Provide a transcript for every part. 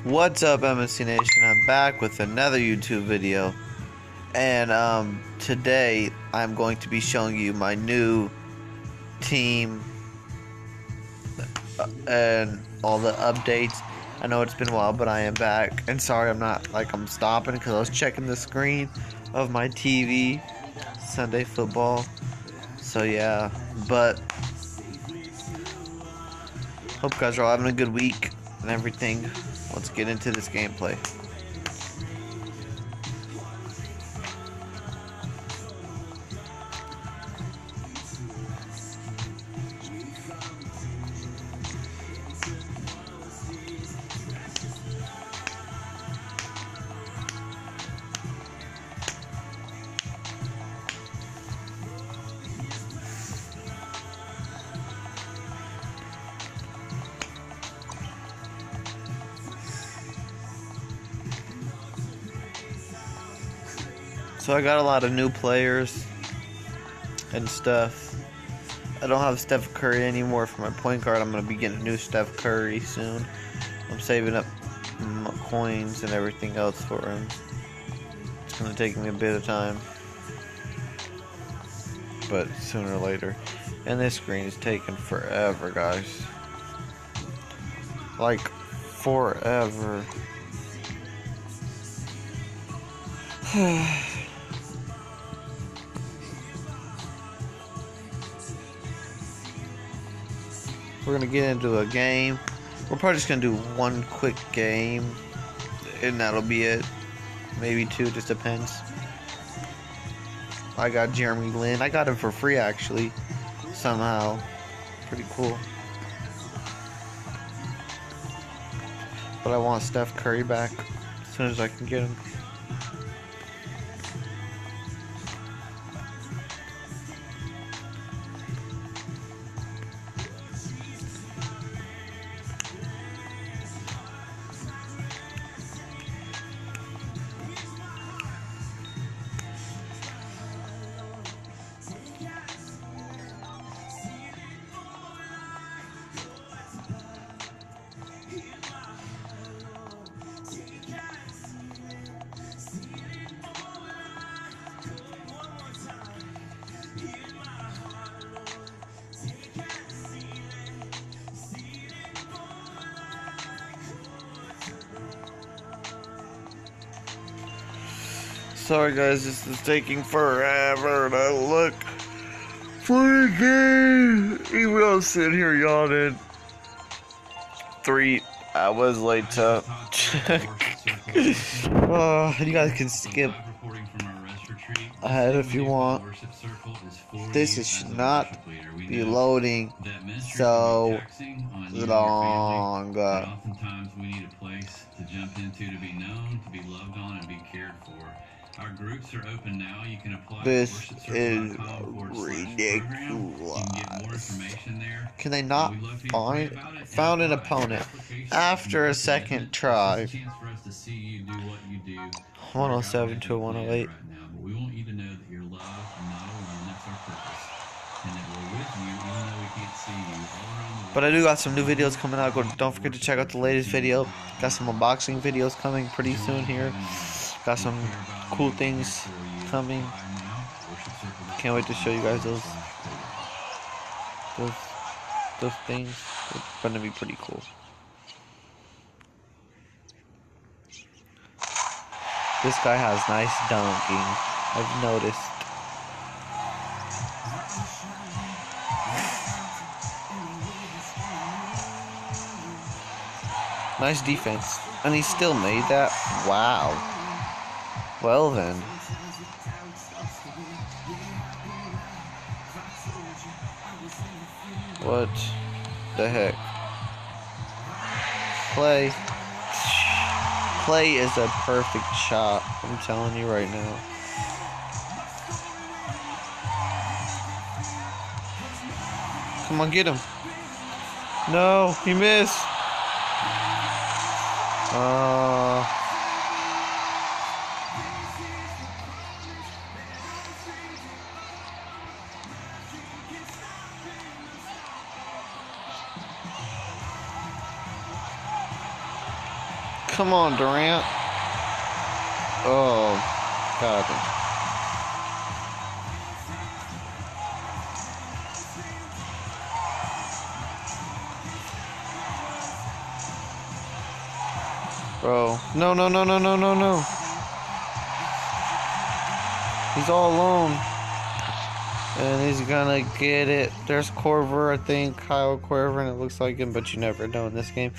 What's up, MSC Nation? I'm back with another YouTube video, and today I'm going to be showing you my new team and all the updates. I know it's been a while, but I am back, and sorry I'm stopping because I was checking the screen of my TV, Sunday football. So yeah, but hope you guys are all having a good week and everything. Let's get into this gameplay. So I got a lot of new players and stuff. I don't have Steph Curry anymore for my point guard. I'm going to be getting a new Steph Curry soon. I'm saving up coins and everything else for him. It's going to take me a bit of time, but sooner or later. And this screen is taking forever, guys. Like, forever. We're gonna get into a game. We're probably just gonna do one quick game, and that'll be it. Maybe two, just depends. I got Jeremy Lin. I got him for free, actually, somehow. Pretty cool. But I want Steph Curry back as soon as I can get him. Sorry guys, this is taking forever to look for the game. Even though I'm sitting here yawning. 3 hours later. You guys can skip ahead if you want. This should not be loading so long. Oftentimes we need a place to jump into, to be known, to be loved on, and be cared for. Our groups are open now. You can apply. This is ridiculous. You can get more information there. Can they not found an opponent after a second try? 107 to 108. We want you to know that you're loved and not alone. That's our purpose. And that we're with you even though we can't see you all around the world. But I do got some new videos coming out. Don't forget to check out the latest video. Got some unboxing videos coming pretty soon here. Got some cool things coming. Can't wait to show you guys those things. It's gonna be pretty cool. This guy has nice dunking, I've noticed. Nice defense. And he still made that? Wow. Well then. What the heck? Play is a perfect shot, I'm telling you right now. Come on, get him. No, he missed. Come on, Durant. Oh, God. Bro. No, no, no, no, no, no, no. He's all alone. And he's gonna get it. There's Corver, I think. Kyle Corver, and it looks like him, but you never know in this game.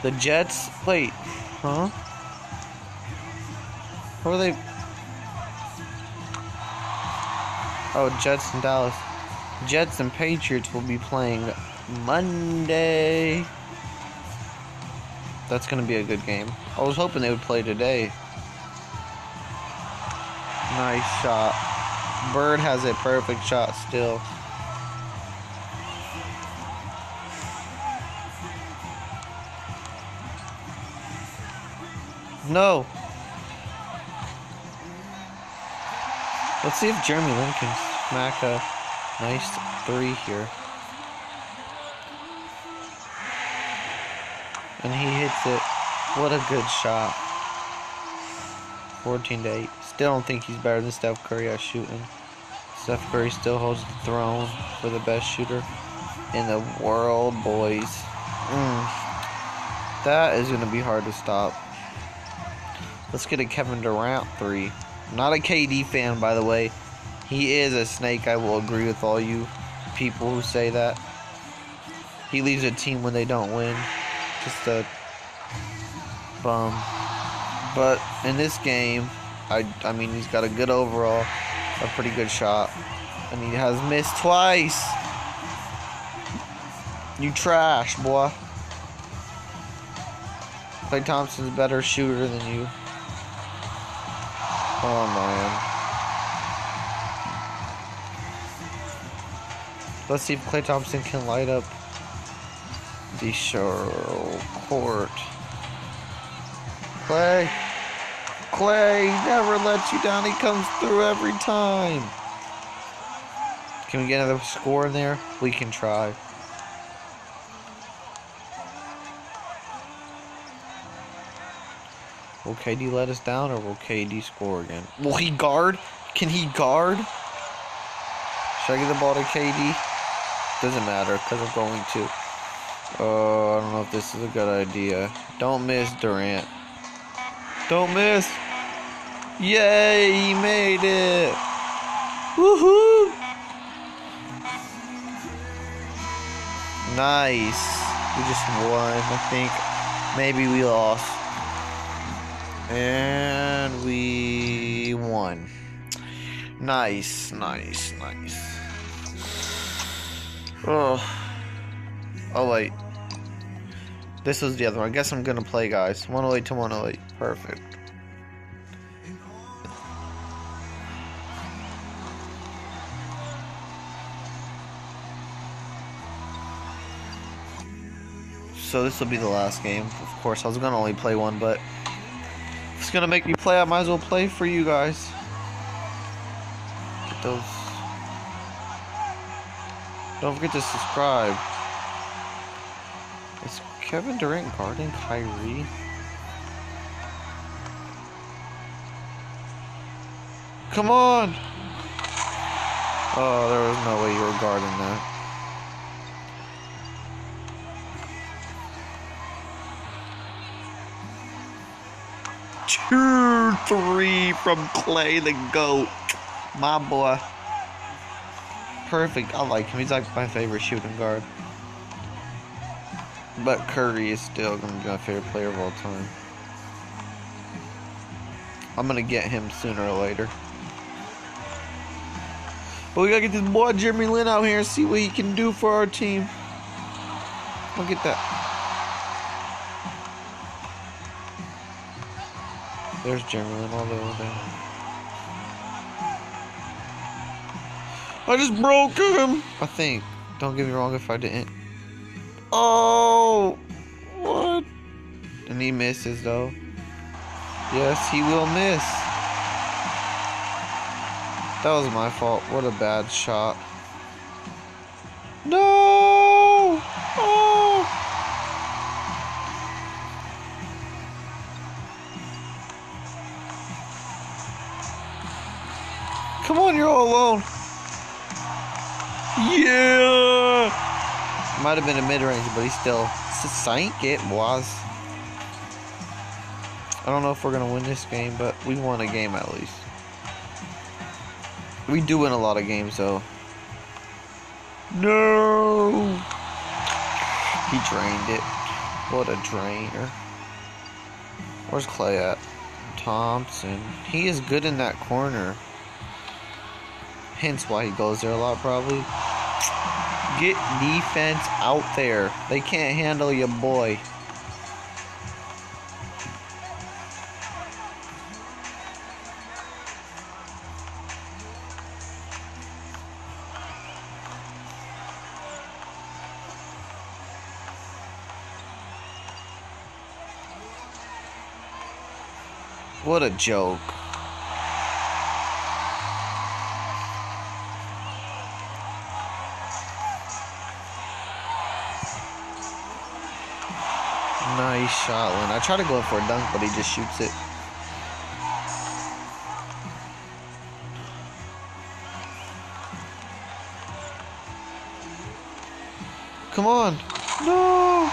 The Jets? Wait. Huh? Who are they? Oh, Jets and Dallas. Jets and Patriots will be playing Monday. That's going to be a good game. I was hoping they would play today. Nice shot. Bird has a perfect shot still. No. Let's see if Jeremy Lin can smack a nice 3 here. And he hits it. What a good shot. 14-8. Still don't think he's better than Steph Curry at shooting. Steph Curry still holds the throne for the best shooter in the world, boys. That is going to be hard to stop. Let's get a Kevin Durant 3. Not a KD fan, by the way. He is a snake. I will agree with all you people who say that. He leaves a team when they don't win. Just a bum. But in this game, I mean, he's got a good overall, a pretty good shot. And he has missed twice. You trash, boy. Klay Thompson's a better shooter than you. Oh, man. Let's see if Klay Thompson can light up the show court. Klay. Klay never lets you down. He comes through every time. Can we get another score in there? We can try. Will KD let us down, or will KD score again? Will he guard? Can he guard? Should I give the ball to KD? Doesn't matter, because I'm going to. Oh, I don't know if this is a good idea. Don't miss, Durant. Don't miss. Yay, he made it. Woohoo. Nice. We just won, I think. Maybe we lost. And we won. Nice, nice, nice. Oh. Oh, wait. This was the other one. I guess I'm gonna play, guys. 108 to 108. Perfect. So this will be the last game. Of course, I was gonna only play one, but if it's gonna make me play, I might as well play for you guys. Get those. Don't forget to subscribe. Is Kevin Durant guarding Kyrie? Come on! Oh, there was no way you were guarding that. Two, three from Klay the GOAT. My boy. Perfect. I like him. He's like my favorite shooting guard. But Curry is still going to be my favorite player of all time. I'm going to get him sooner or later. But we got to get this boy Jeremy Lin out here and see what he can do for our team. Look at that. There's Jeremy Lin all the way there. I just broke him, I think. Don't get me wrong if I didn't. Oh, what? And he misses though. Yes, he will miss. That was my fault. What a bad shot. No! Oh! Come on, you're all alone. Yeah! Might have been a mid-range, but he still sank it, boys. I don't know if we're going to win this game, but we won a game at least. We do win a lot of games, though. No! He drained it. What a drainer. Where's Clay at? Thompson. He is good in that corner. Hence why he goes there a lot, probably. Get defense out there. They can't handle your boy. What a joke. Nice shot, Lynn. I tried to go for a dunk, but he just shoots it. Come on. No.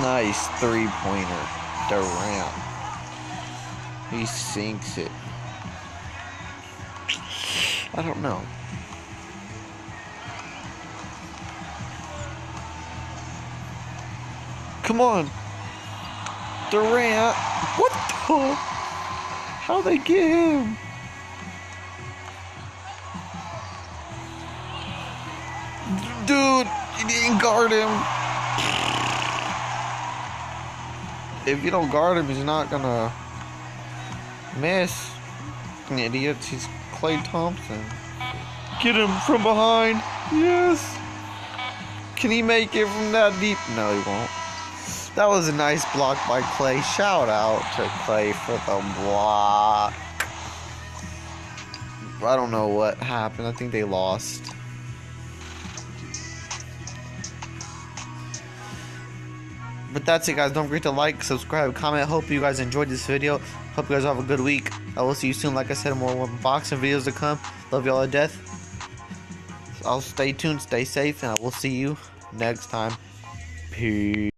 Nice three-pointer. Durant. He sinks it. I don't know. Come on. Durant. What the? How'd they get him? Dude, you didn't guard him. If you don't guard him, he's not gonna miss. An idiot. He's Klay Thompson. Get him from behind. Yes. Can he make it from that deep? No, he won't. That was a nice block by Klay. Shout out to Klay for the block. I don't know what happened. I think they lost. But that's it, guys. Don't forget to like, subscribe, comment. Hope you guys enjoyed this video. Hope you guys have a good week. I will see you soon. Like I said, more boxing videos to come. Love y'all to death. I'll stay tuned, stay safe, and I will see you next time. Peace.